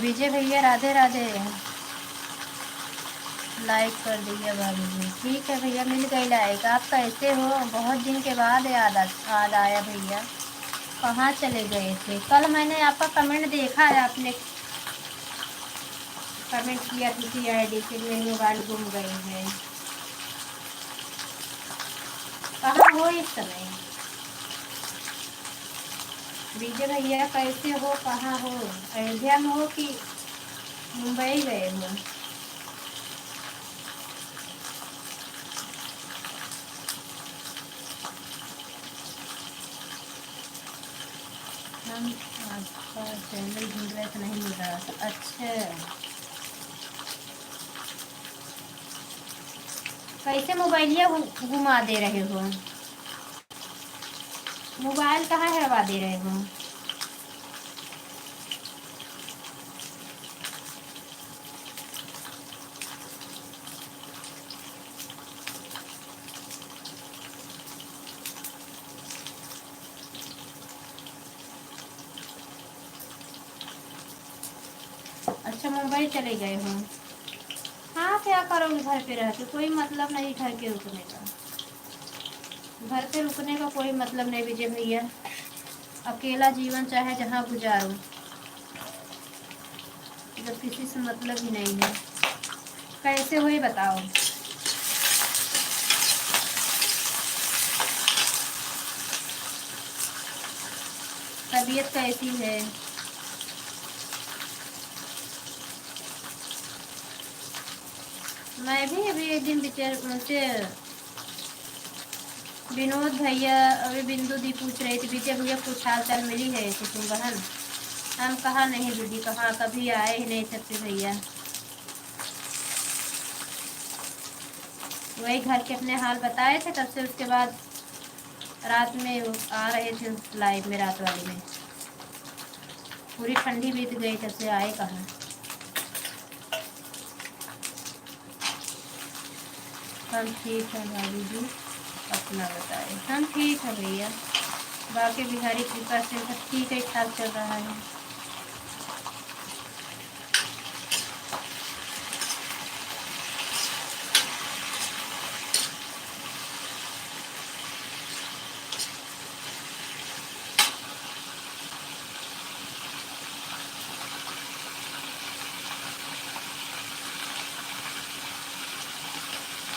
विजय भैया राधे राधे। लाइक कर दिया भाभी जी। ठीक है भैया, मिल गई लाइक। आप कैसे हो? बहुत दिन के बाद याद आया भैया। कहाँ चले गए थे? कल मैंने आपका कमेंट देखा है, आपने कमेंट किया किसी आईडी पे, मेरी मोबाइल गुम गई है। कहाँ हो इस समय? विजय भैया कैसे हो? कहाँ हो? अयोध्या में हो कि मुंबई गए हो? हम आपका चैनल ढूंढ रहे थे, नहीं मिल रहा था। अच्छा, कैसे मोबाइलिया घुमा दे रहे हो? मोबाइल कहाँ हेरवा दे रहे हो? अच्छा, मुंबई चले गए हो? हाँ, क्या करोगे घर पे रह के? कोई मतलब नहीं घर के रुकने का। घर पे रुकने का कोई मतलब नहीं विजय भैया। अकेला जीवन चाहे जहाँ गुजारो, जब किसी से मतलब ही नहीं है। कैसे हो ये बताओ? तबीयत कैसी है? मैं भी अभी एक दिन बिचार उनसे विनोद भैया, अभी बिंदु दी पूछ रही थी विजय भैया कुछ हाल चाल मिली है कुसुम बहन? हम कहा नहीं दीदी, कहाँ, कभी आए ही नहीं सकते भैया। वही घर के अपने हाल बताए थे, तब से उसके बाद रात में आ रहे थे लाइव में, रात वाली में पूरी ठंडी बीत गई, तब से आए कहाँ। हम ठीक है भाभी जी, अपना बताए। हम ठीक है भैया, बाकी बिहारी कृपा से सब ठीक है, ठाक चल रहा है।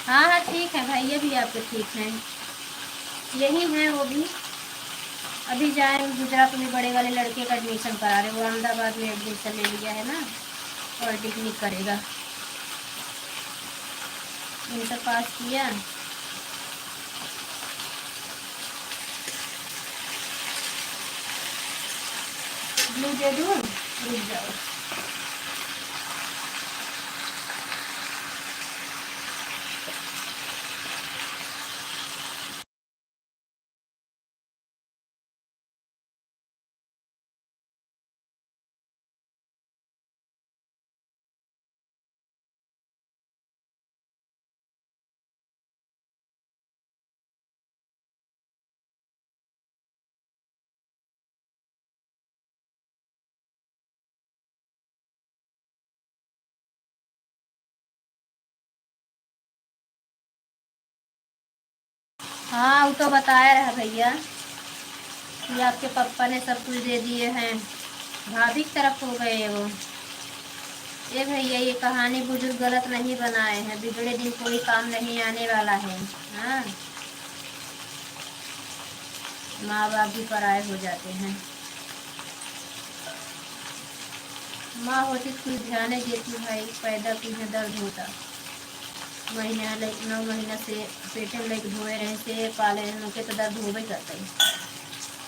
हाँ हाँ ठीक है, भैया भी आपके ठीक हैं, यही हैं वो भी। अभी जाए गुजरात में बड़े वाले लड़के का एडमिशन करा रहे, वो अहमदाबाद में एडमिशन ले लिया है ना, पॉलिटेक्निक करेगा। इंटर पास किया। ब्लू दे दूँ? रुक जाओ। हाँ, वो तो बताया रहा भैया कि आपके पापा ने सब कुछ दे दिए हैं, भाभी की तरफ हो गए वो। ये भैया, ये कहानी बुजुर्ग गलत नहीं बनाए हैं, बिगड़े दिन कोई काम नहीं आने वाला है। हाँ, माँ बाप भी पराये हो जाते हैं। माँ होती तो कुछ ध्यान देती भाई, पैदा की है दर्द होता। महीना लाइक 9 महीना से पेटे में लाइक धोए रहे से पाले रहे के तो दर्द होबे करता है।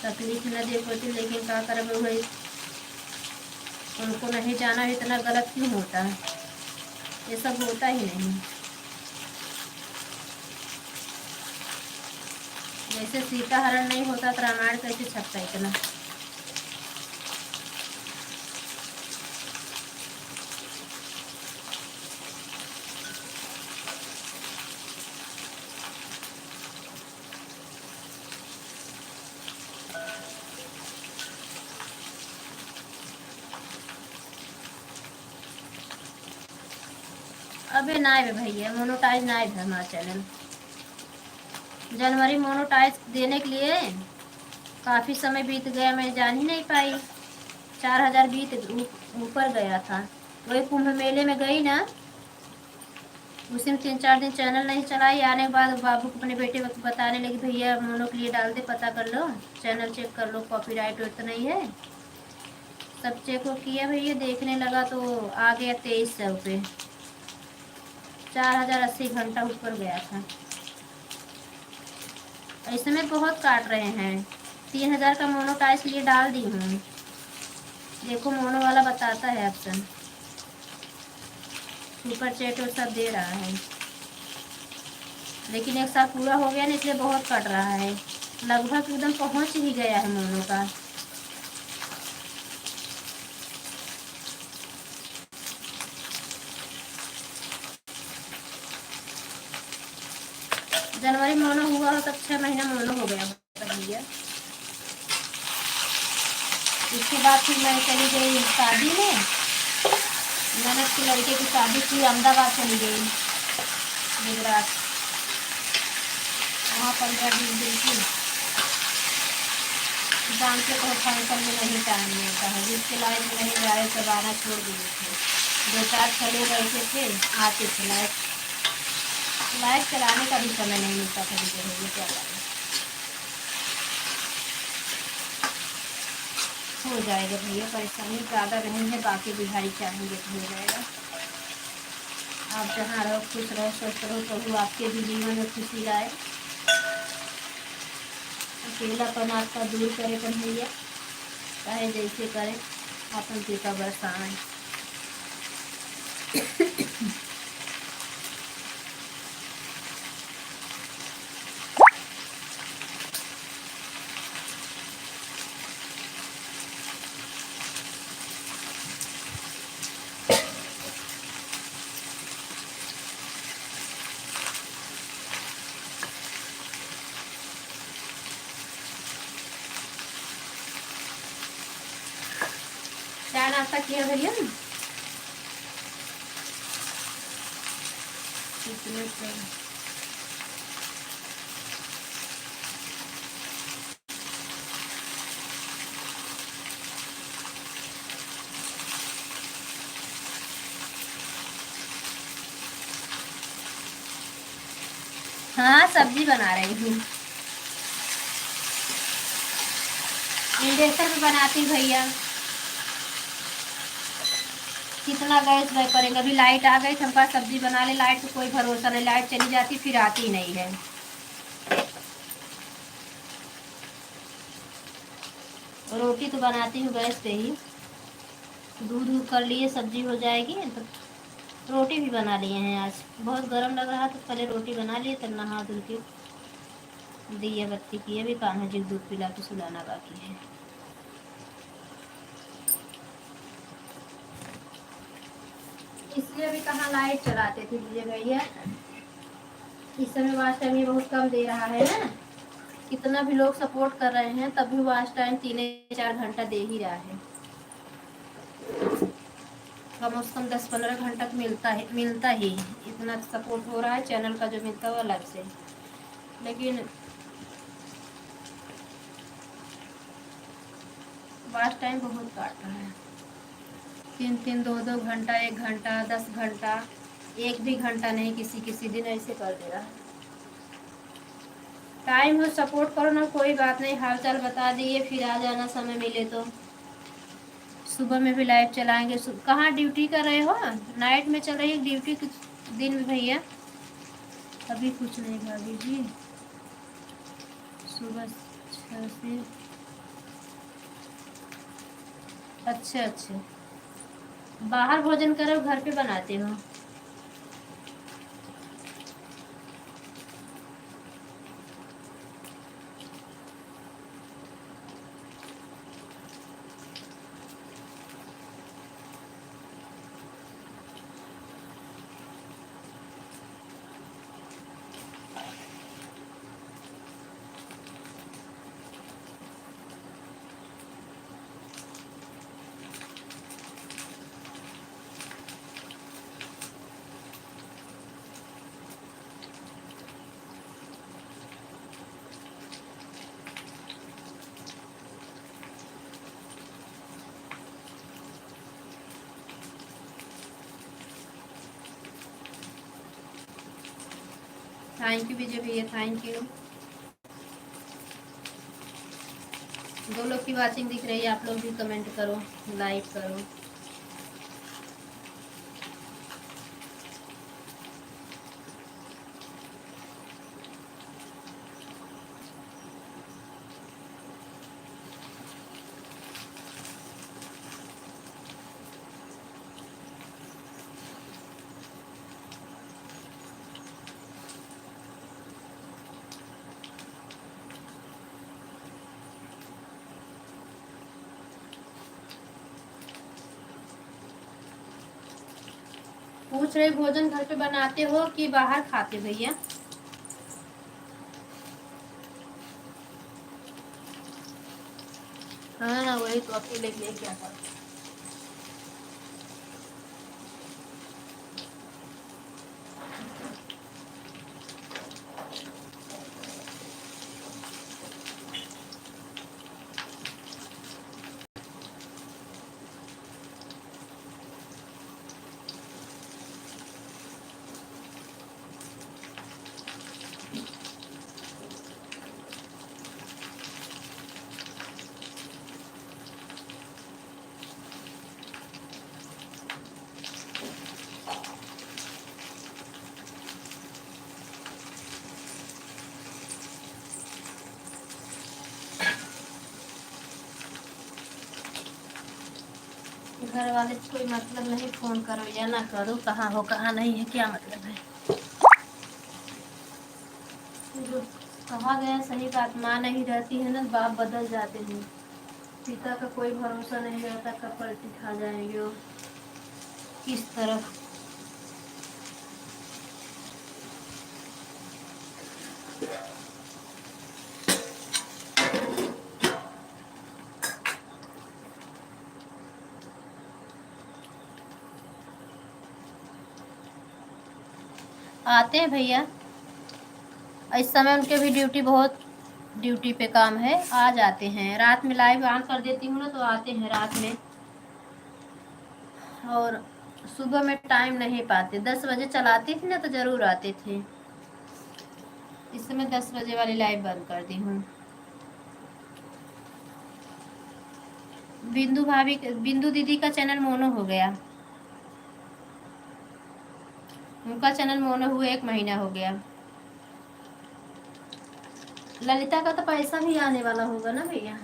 तकलीफ न दे होती, लेकिन क्या कर भाई, उनको नहीं जाना इतना गलत क्यों होता है? ये सब होता ही नहीं। जैसे सीता हरण नहीं होता तो रामायण कैसे छपता इतना? अबे नाइब है भैया, मोनोटाइज नाइब है हमारा चैनल। जनवरी मोनोटाइज देने के लिए काफ़ी समय बीत गया, मैं जान ही नहीं पाई। 4000 बीत ऊपर गया था। वही कुंभ मेले में गई ना, उसी में 3-4 दिन चैनल नहीं चलाई। आने के बाद बाबू को अपने बेटे बताने लगी, भैया मोनो के लिए डाल दे, पता कर लो, चैनल चेक कर लो, कॉपीराइट तो नहीं है। सब चेक हो किया भैया, देखने लगा तो आ गया 2300 पे। 4080 घंटा ऊपर गया था। ऐसे में बहुत काट रहे हैं। 3000 का मोनोटाइज के लिए डाल दी हूँ। देखो मोनो वाला बताता है ऑप्शन, सुपर चैट और सब दे रहा है। लेकिन एक साल पूरा हो गया ना, इसलिए बहुत कट रहा है। लगभग एकदम पहुंच ही गया है मोनो का। जनवरी मोनो हुआ हो तब 6 महीना मोनो हो गया भैया। इसके बाद फिर मैं चली गई शादी में, ननद के लड़के की शादी थी, अहमदाबाद चली गई, गुजरात। वहाँ 15 दिन की। जानते तो फंक्शन में नहीं टाइम मिलता है, जिसके लाइफ में नहीं जाए सब आना छोड़ दिए थे। 2-4 चले गए थे, आते थे। लाइफ चलाने का भी समय नहीं मिलता था। मुझे क्या करें, हो जाएगा भैया, परेशानी ज़्यादा नहीं है, बाकी बिहारी चाहेंगे तो हो जाएगा। आप जहाँ रहो खुश रहो, स्वस्थ रहो, प्रभु आपके भी जीवन में खुशी लाए, अकेलापन आपका दूर करे कन्हैया, चाहे जैसे करें, अपन कृपा बरसाएं। चाय नाश्ता किया भैया? हाँ सब्जी बना रही हूँ, इंडक्शन में बनाती भैया। कितना गैस वह करेंगे, अभी लाइट आ गई, हमका सब्जी बना ले, लाइट तो कोई भरोसा नहीं, लाइट चली जाती फिर आती नहीं है। रोटी तो बनाती हूँ गैस पे ही, दूध कर लिए, सब्जी हो जाएगी तो रोटी भी बना लिए हैं। आज बहुत गर्म लग रहा तो पहले रोटी बना लिए, तब नहा धुल के दिया बत्ती किए, भी कान्हा जी दूध पिला के सुलाना बाकी है। इसलिए भी कहाँ लाइट चलाते थे भैया। इस समय वाच टाइम ये बहुत कम दे रहा है ना, कितना भी लोग सपोर्ट कर रहे हैं तब भी वाच टाइम 3-4 घंटा दे ही रहा है। कम से कम 10-15 घंटा मिलता ही। इतना सपोर्ट हो रहा है, चैनल का जो मिलता है वो अलग से। लेकिन वाच टाइम बहुत काट रहा है, 3-3, 2-2 घंटा, 1 घंटा, 10 घंटा, एक भी घंटा नहीं, किसी दिन ऐसे कर दे रहा है। टाइम हो सपोर्ट करो ना, कोई बात नहीं, हाल चाल बता दिए, फिर आ जाना समय मिले तो। सुबह में भी लाइव चलाएंगे। कहाँ ड्यूटी कर रहे हो? नाइट में चल रही है ड्यूटी दिन में भैया? अभी कुछ नहीं भाभी जी, सुबह 6 से। अच्छा, बाहर भोजन करो, घर पे बनाते हो? थैंक यू विजय भैया, थैंक यू। 2 लोग की वाचिंग दिख रही है, आप लोग भी कमेंट करो, लाइक करो। पूछ रहे भोजन घर पे बनाते हो कि बाहर खाते भैया? हाँ ना, वही तो अकेले के लिए क्या करते। घर वाले से कोई मतलब नहीं, फोन करो या ना करो, कहाँ हो कहाँ नहीं है क्या मतलब है। जो कहा गया सही बात, माँ नहीं रहती है ना, बाप बदल जाते हैं। पिता का कोई भरोसा नहीं रहता, कब पलटी खा जाएंगे वो, किस तरफ। आते हैं भैया, इस समय उनके भी ड्यूटी पे काम है, आ जाते हैं। रात में लाइव ऑन कर देती हूँ ना, तो आते हैं रात में। और सुबह में टाइम नहीं पाते, 10 बजे चलाती थी ना तो जरूर आते थे। इस समय 10 बजे वाली लाइव बंद कर दी हूँ। बिंदु दीदी का चैनल मोनो हो गया, उनका चैनल मोनो हुए 1 महीना हो गया। ललिता का तो पैसा भी आने वाला होगा ना भैया?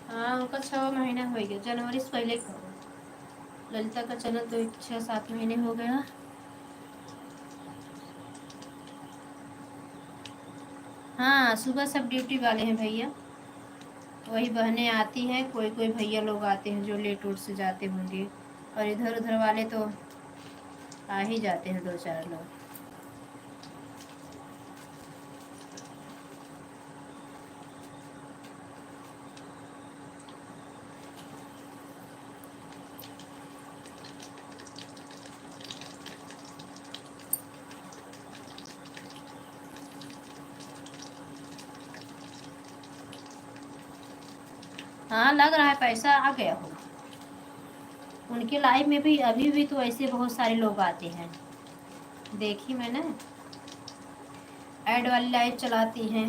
हाँ, उनका 6 महीना हो गया, जनवरी से पहले का होगा। ललिता का चैनल तो 6-7 महीने हो गया। हाँ, सुबह सब ड्यूटी वाले हैं भैया, वही बहनें आती हैं, कोई कोई भैया लोग आते हैं जो लेट उठ से जाते होंगे, और इधर उधर वाले तो आ ही जाते हैं 2-4 लोग। हाँ, लग रहा है पैसा आ गया होगा उनके लाइव में भी। अभी भी तो ऐसे बहुत सारे लोग आते हैं, देखी मैंने, ऐड वाली लाइव चलाती हैं।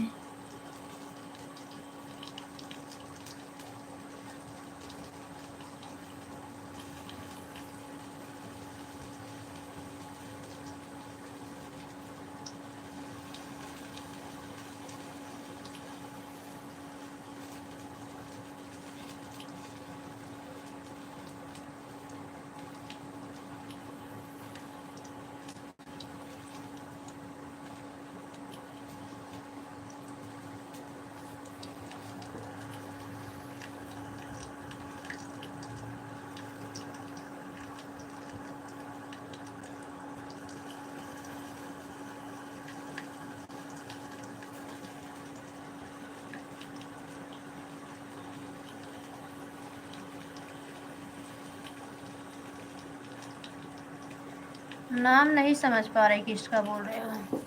नाम नहीं समझ पा रही किसका बोल रहे हो।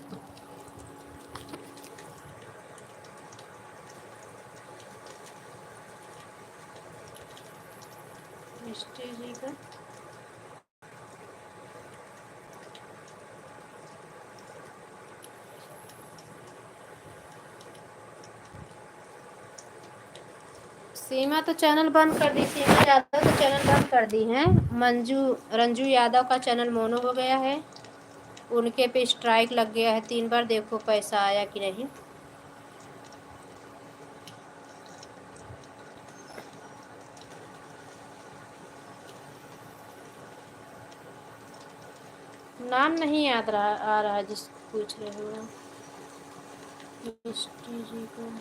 मिस्टर जी का सीमा तो चैनल बंद कर दी, सीमा यादव तो चैनल बंद कर दी हैं। रंजू यादव का चैनल मोनो हो गया है, उनके पे स्ट्राइक लग गया है 3 बार। देखो पैसा आया कि नहीं। नाम नहीं याद आ रहा जिस पूछ रहे हो जी को।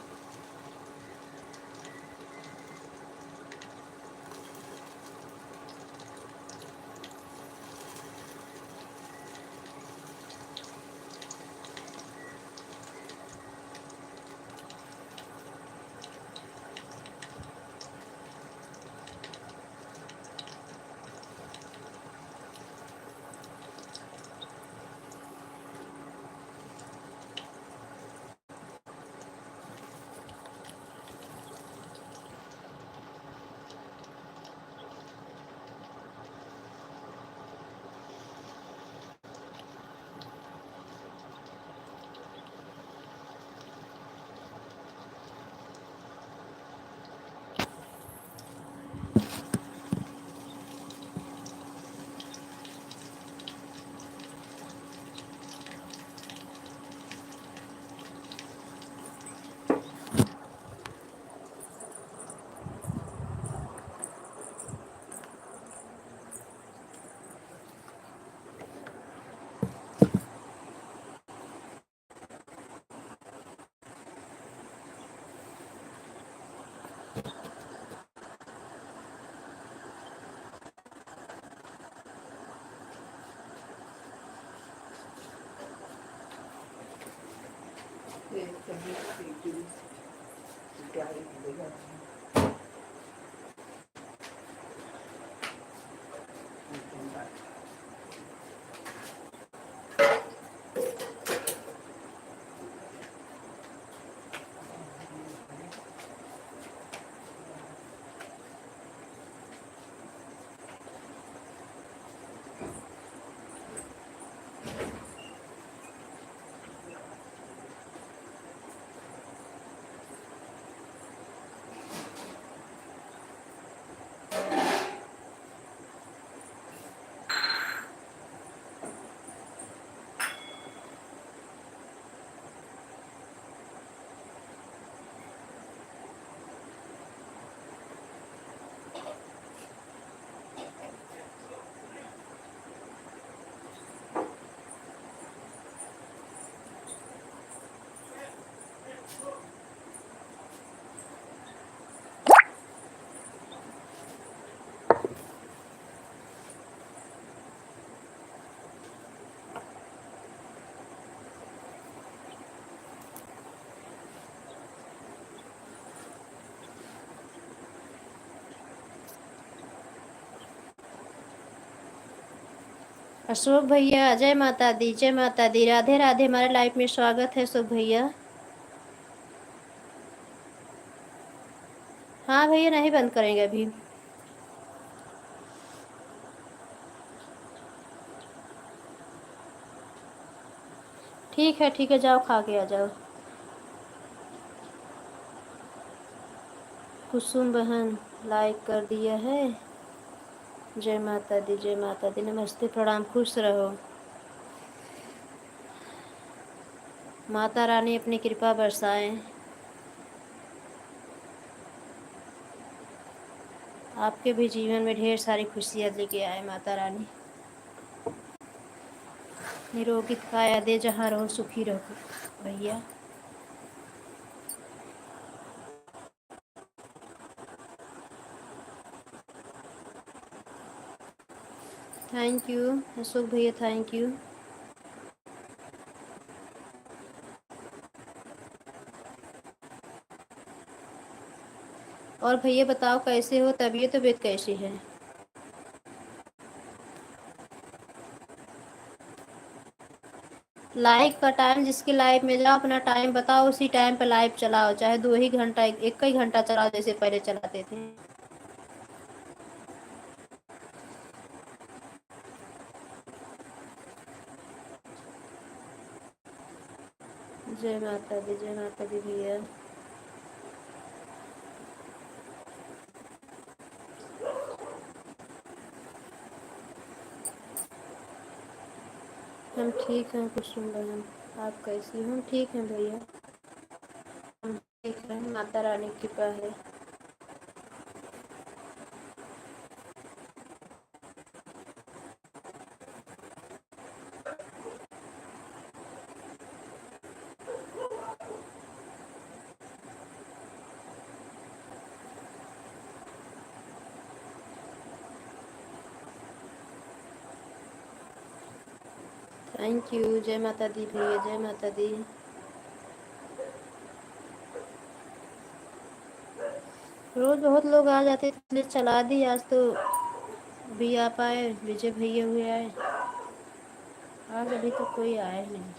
अशोक भैया जय माता दी, जय माता दी, राधे राधे। हमारे लाइफ में स्वागत है अशोक भैया। हाँ भैया, नहीं बंद करेंगे अभी। ठीक है, जाओ खा के आ जाओ। कुसुम बहन लाइक कर दिया है। जय माता दी, जय माता दी, नमस्ते, प्रणाम, खुश रहो। माता रानी अपनी कृपा बरसाएं, आपके भी जीवन में ढेर सारी खुशियाँ लेके आए माता रानी। निरोगित काया दे, जहाँ रहो सुखी रहो भैया। थैंक यू अशोक भैया, थैंक यू। और भैया बताओ कैसे हो, तबीयत कैसी है? लाइव का टाइम, जिसकी लाइव में जाओ अपना टाइम बताओ, उसी टाइम पे लाइव चलाओ, चाहे 2 ही घंटा, एक ही घंटा चलाओ जैसे पहले चलाते थे। जय माता दी, जय माता दी भैया। हम ठीक हैं कुसुम बहन। आप कैसी हो? ठीक हैं भैया। हम ठीक हैं, माता रानी की कृपा है। Thank you. जय माता दी भैया, जय माता दी। रोज बहुत लोग आ जाते थे इसलिए चला दी। आज तो भी आ पाए, विजय भैया हुए आए। आज अभी तो कोई आया नहीं।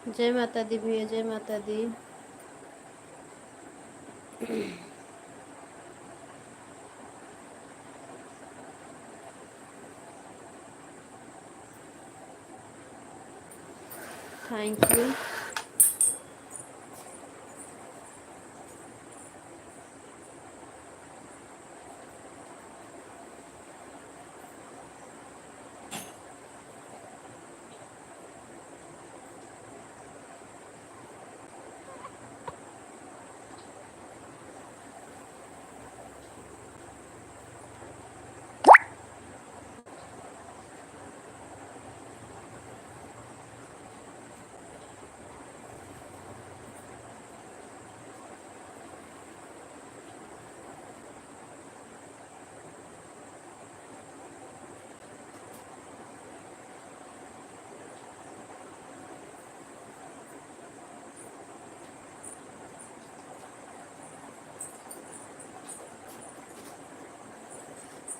जय माता दी भैया, जय माता दी। Thank you.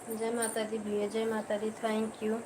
जय माता दी भैया, जय माता दी। Thank you.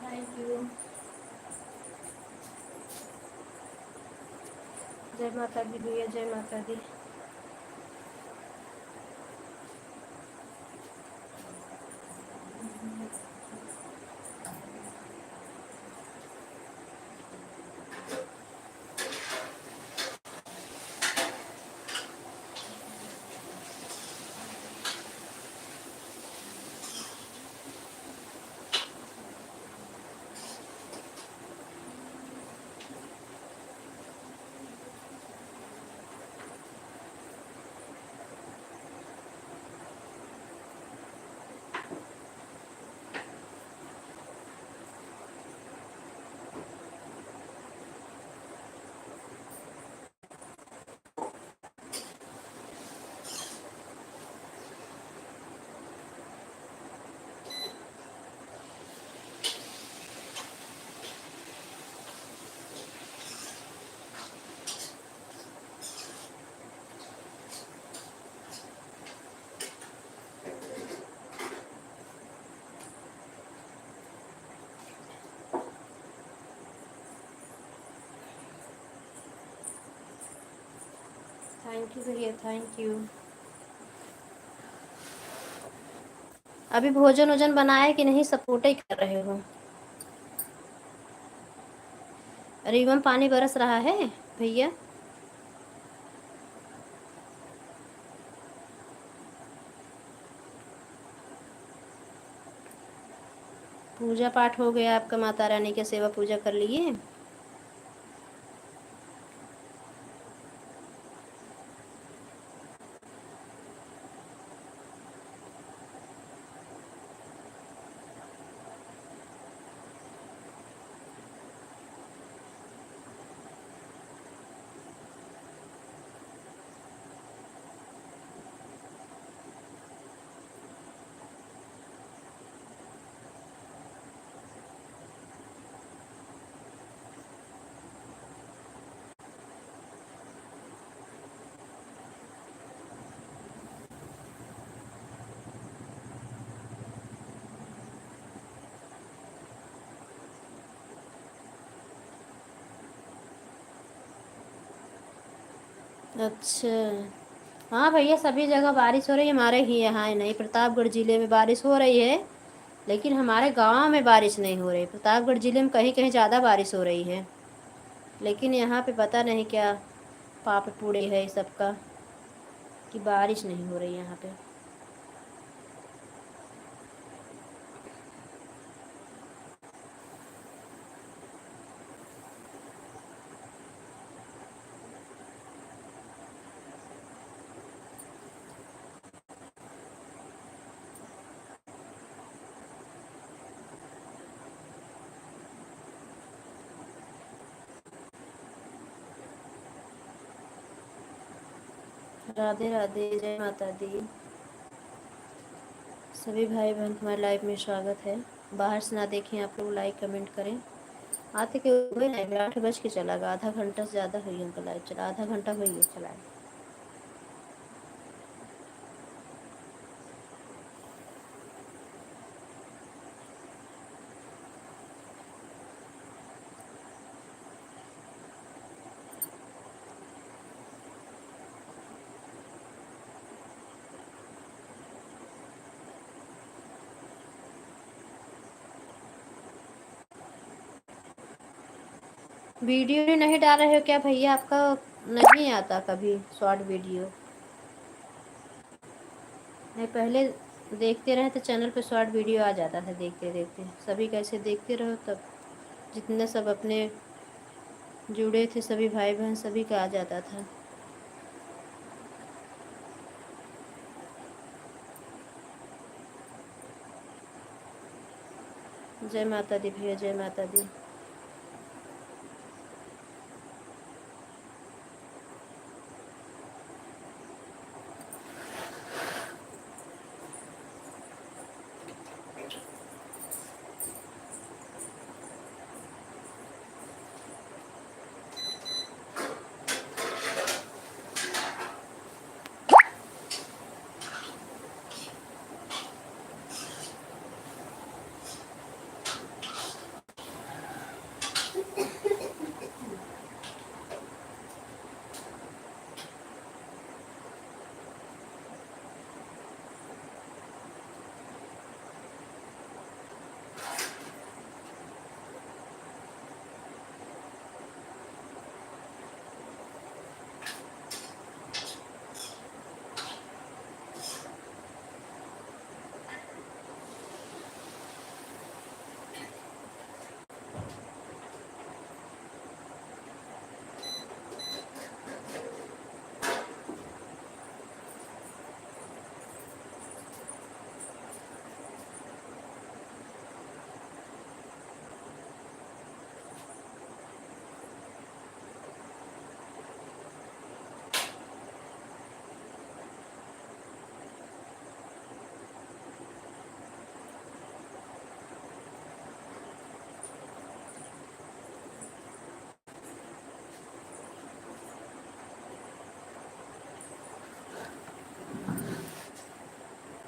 Thank you. जय माता दी भैया, जय माता दी। थैंक यू भैया, थैंक यू। अभी भोजन वोजन बनाया कि नहीं? सपोर्ट ही कर रहे हो? रिवम पानी बरस रहा है भैया। पूजा पाठ हो गया आपका? माता रानी के सेवा पूजा कर लिए? अच्छा। हाँ भैया, सभी जगह बारिश हो रही है, हमारे ही यहाँ है नहीं। प्रतापगढ़ ज़िले में बारिश हो रही है, लेकिन हमारे गांव में बारिश नहीं हो रही। प्रतापगढ़ ज़िले में कहीं कहीं ज़्यादा बारिश हो रही है, लेकिन यहाँ पे पता नहीं क्या पाप पूड़े है सबका कि बारिश नहीं हो रही यहाँ पे। राधे राधे, जय माता दी। सभी भाई बहन हमारे लाइव में स्वागत है। बाहर से ना देखें आप लोग, लाइक कमेंट करें। आते के हुए नहीं, 8 बज के चला गया, आधा घंटा से ज़्यादा हुई हमको लाइव चला, आधा घंटा हुई है चला। वीडियो नहीं डाल रहे हो क्या भैया? आपका नहीं आता कभी शॉर्ट वीडियो? नहीं, पहले देखते रहे तो चैनल पे शॉर्ट वीडियो आ जाता था, देखते देखते सभी कैसे देखते रहो तब। जितने सब अपने जुड़े थे सभी भाई बहन, सभी का आ जाता था। जय माता दी भैया, जय माता दी।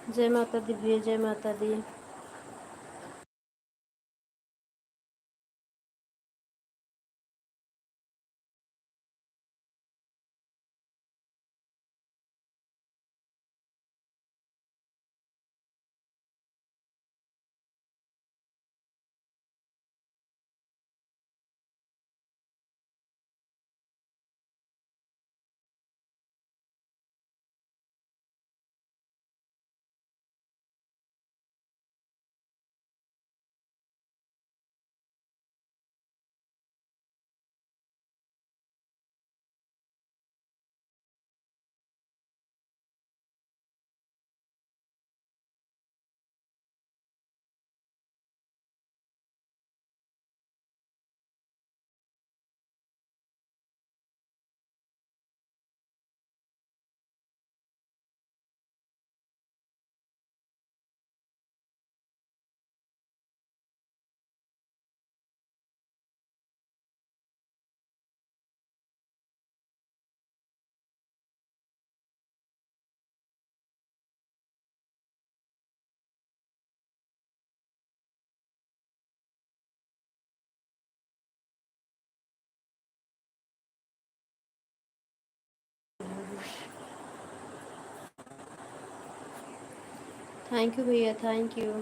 जय माता दी भैया, जय माता दी। थैंक यू भैया, थैंक यू।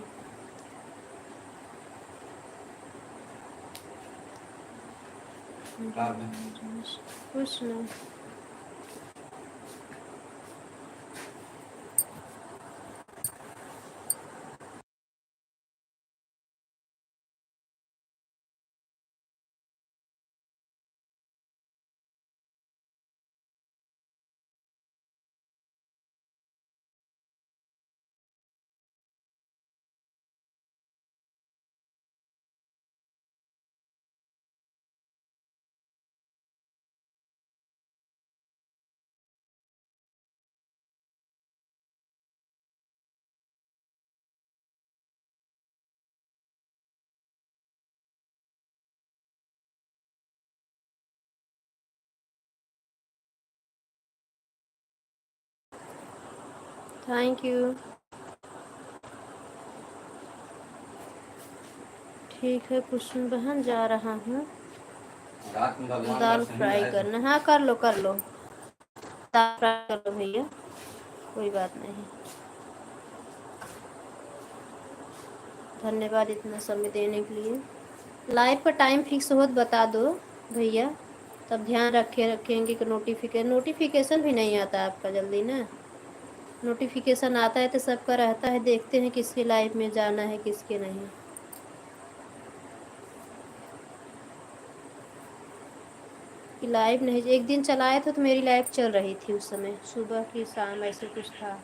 कुछ नहीं। Thank you. ठीक है कुसुम बहन, जा रहा हूँ दाल फ्राई करना। हाँ कर लो कर लो, दाल फ्राई कर लो भैया, कोई बात नहीं। धन्यवाद इतना समय देने के लिए। लाइव का टाइम फिक्स हो तो बता दो भैया, तब ध्यान रखेंगे कि नोटिफिकेशन भी नहीं आता आपका जल्दी ना। नोटिफिकेशन आता है तो सबका रहता है, देखते हैं किसके लाइव में जाना है किसके नहीं। कि लाइव नहीं, एक दिन चलाया था तो मेरी लाइव चल रही थी उस समय, सुबह की शाम ऐसे कुछ था।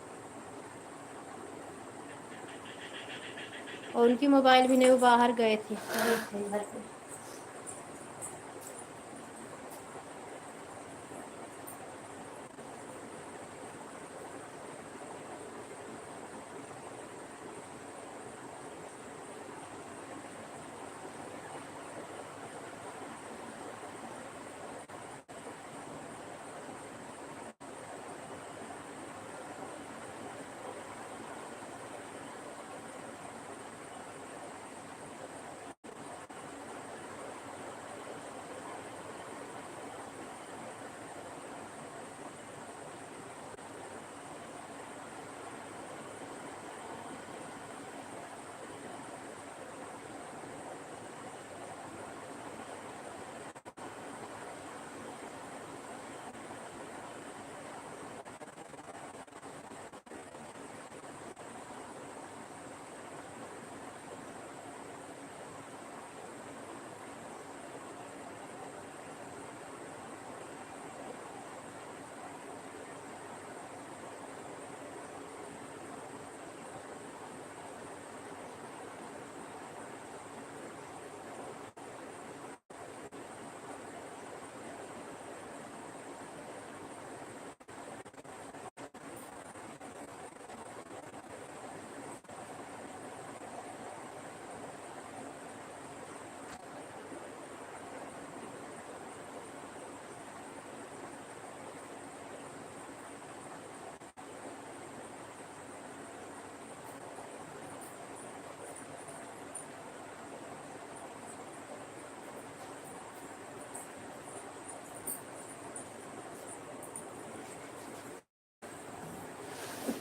और उनकी मोबाइल भी नहीं, वो बाहर गए थे, नहीं थे घर पे।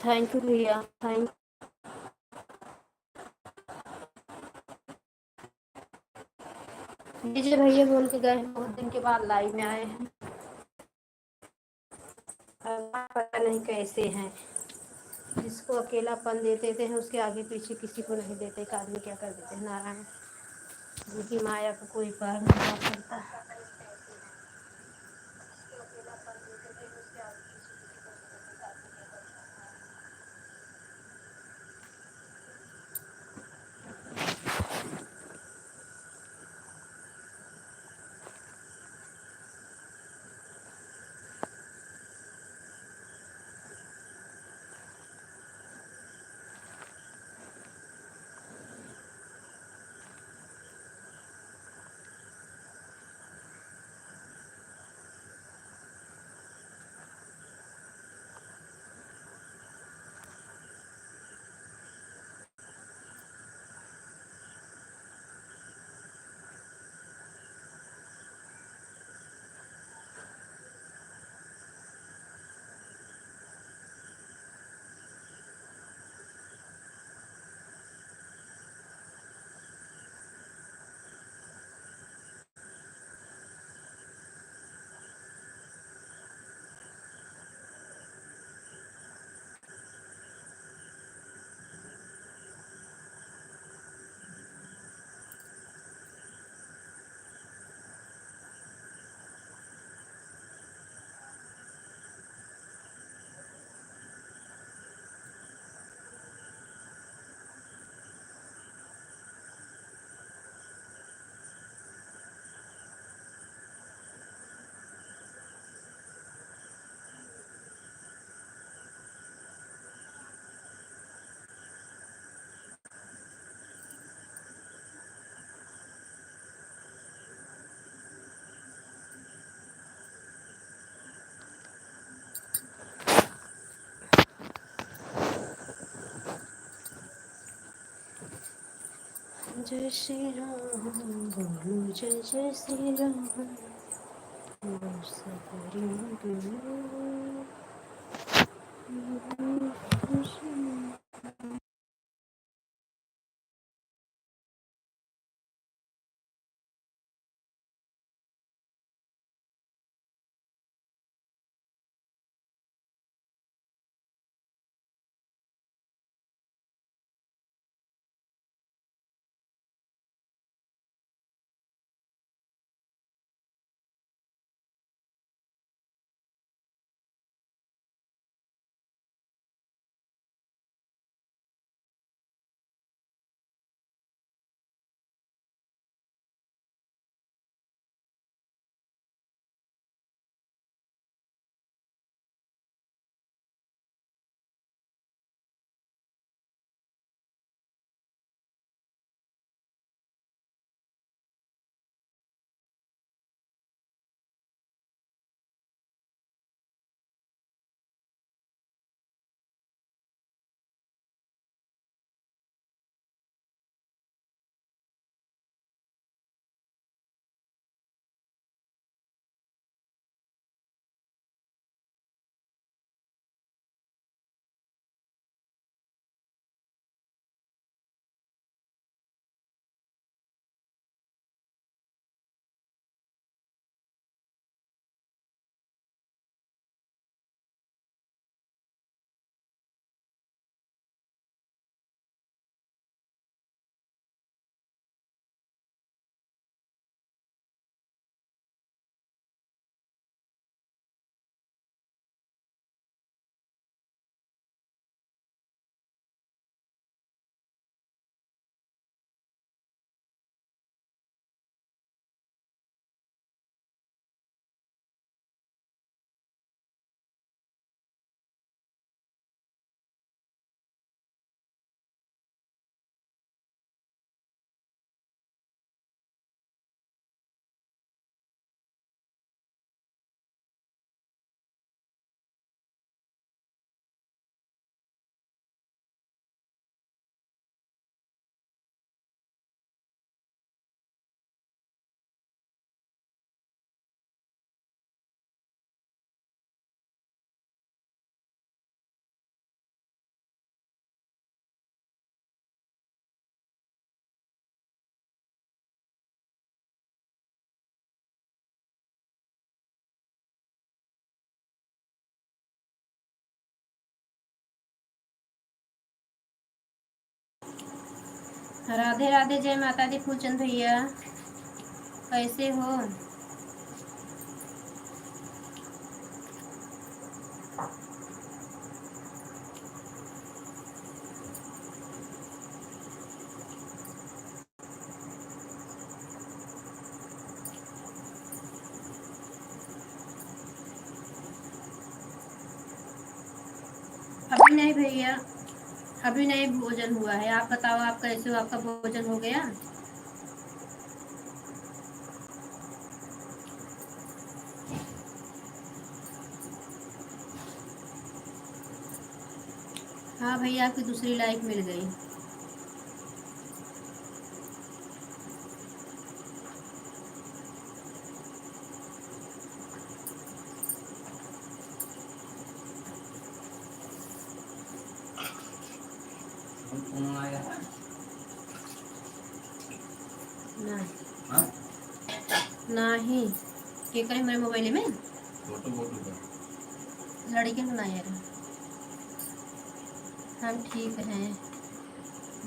थैंक यू भैया, थैंक। डीजे भैया बोल के गए, बहुत दिन के बाद लाइव में आए हैं। पता नहीं कैसे हैं, जिसको अकेलापन दे देते हैं उसके आगे पीछे किसी को नहीं देते। एक आदमी क्या कर देते हैं, नारायण, जिनकी माया को कोई पार नहीं कर सकता। जय श्री राम बोलो जय जय श्री राम बस करेंगे। राधे राधे, जय माता दी फूलचंद भैया, कैसे हो? अभी नहीं भैया, अभी नहीं भोजन हुआ है। आप बताओ, आप कैसे हो? आपका भोजन हो गया? हाँ भैया, आपकी दूसरी लाइफ मिल गई। नहीं के करे मेरे मोबाइल में फोटो लड़के बनाया रहा। हम ठीक हैं,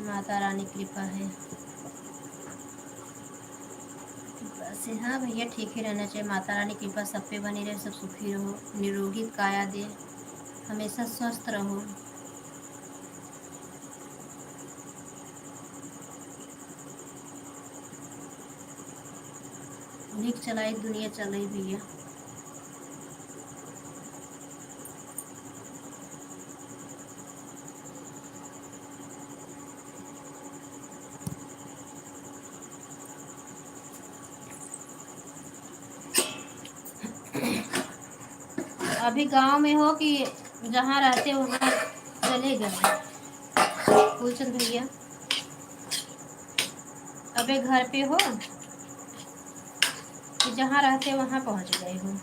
माता रानी कृपा है बस। हाँ भैया, ठीक ही रहना चाहिए। माता रानी कृपा सब पे बनी रहे, सब सुखी रहो, निरोगी काया दे, हमेशा स्वस्थ रहो। उन्हीं की चलाई दुनिया चल रही भैया। अभी गांव में हो कि जहाँ रहते हो वहाँ चले गए फूलचंद भैया? अबे घर पे हो कि जहाँ रहते वहाँ पहुँच गए हो?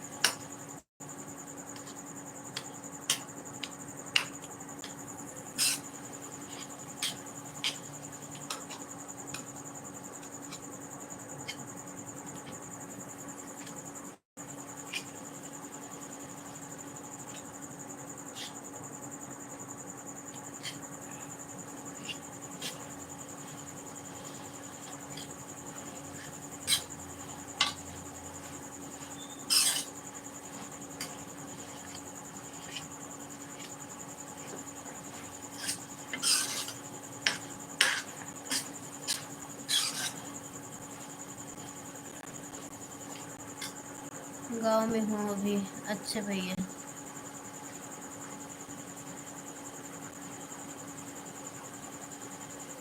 गांव में हूँ अभी। अच्छा भैया।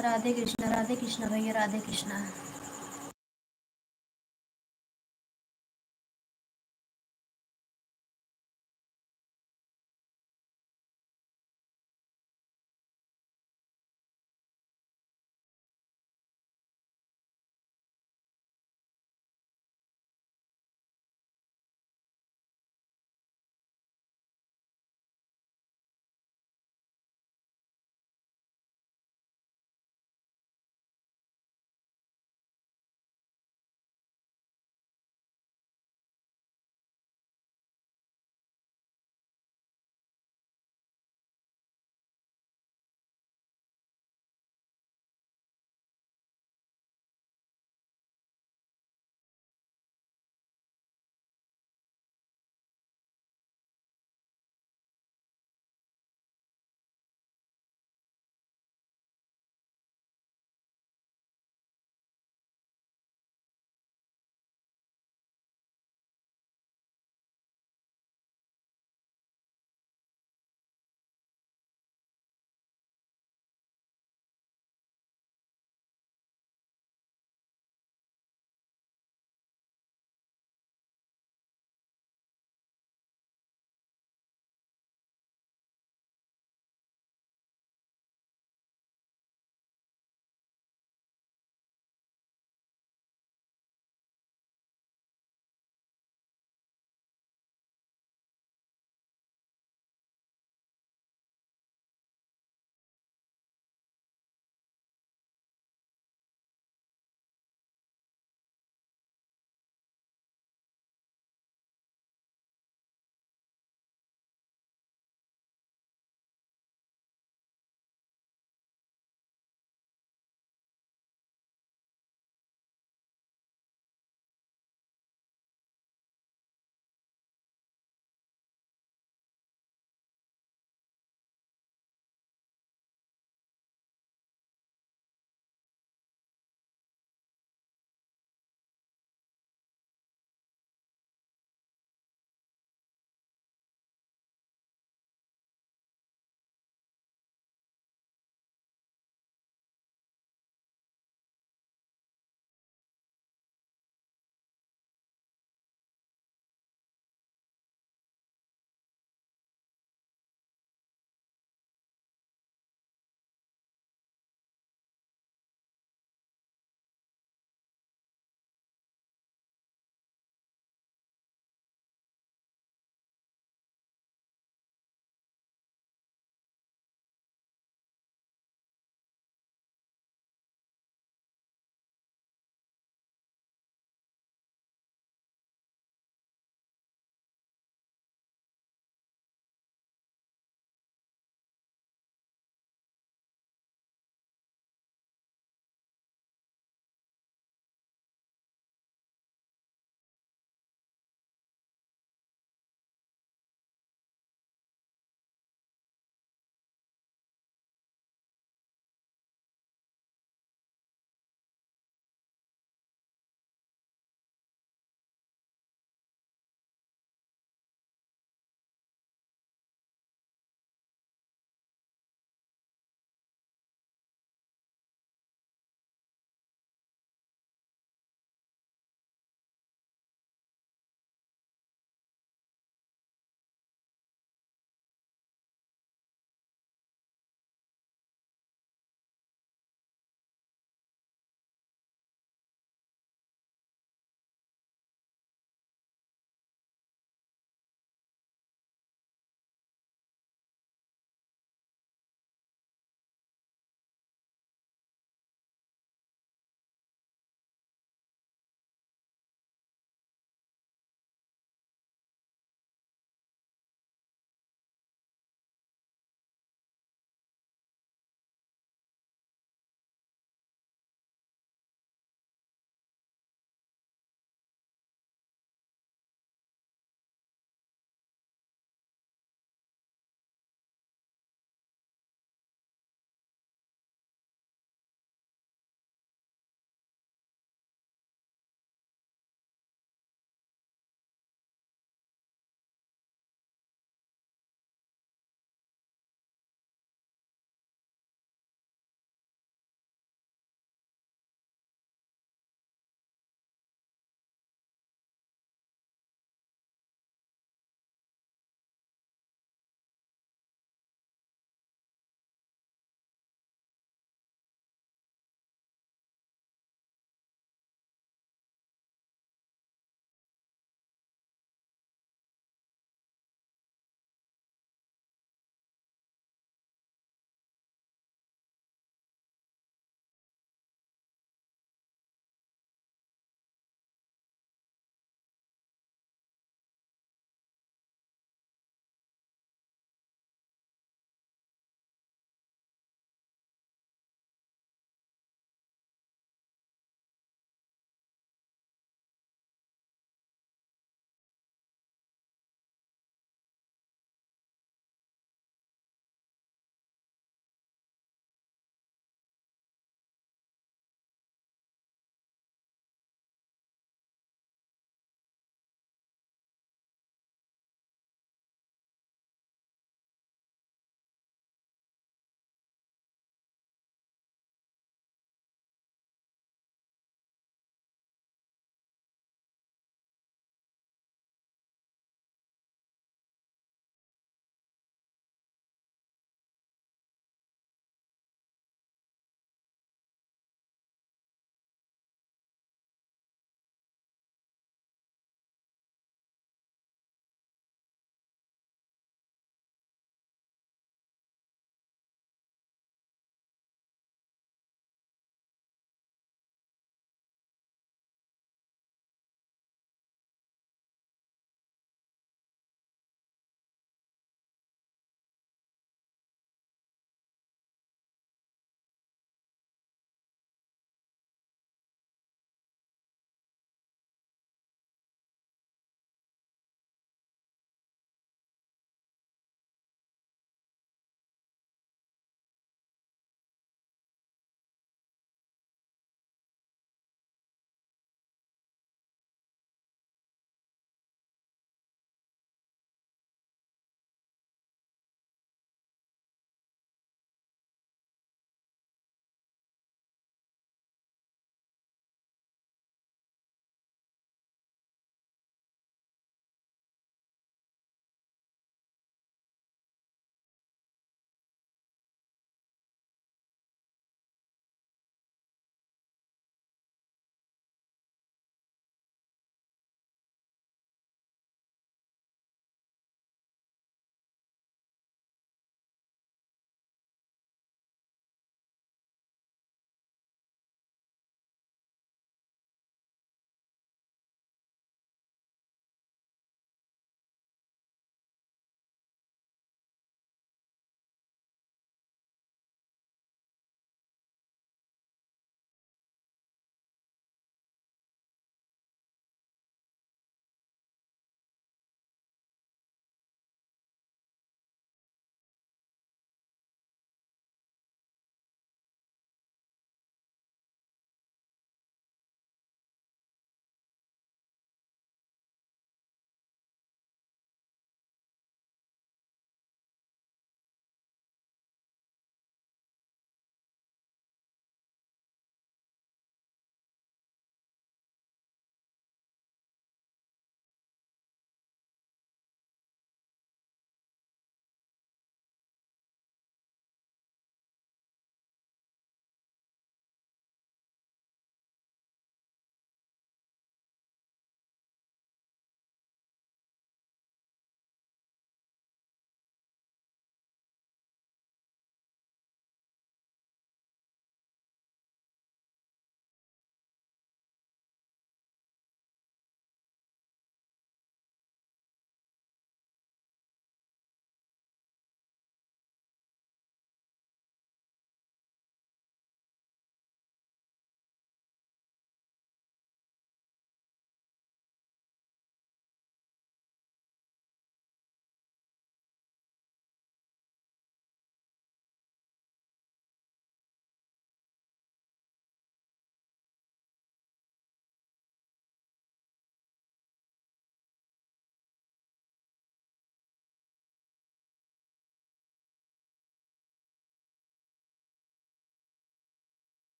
राधे कृष्णा भैया, राधे कृष्णा।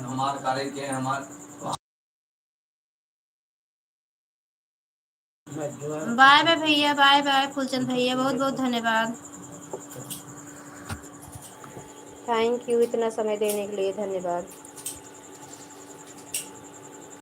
हमारे कार्य के हमारे बाय बाय भैया, बाय बाय फूलचंद भैया, बहुत बहुत धन्यवाद। थैंक यू, इतना समय देने के लिए धन्यवाद।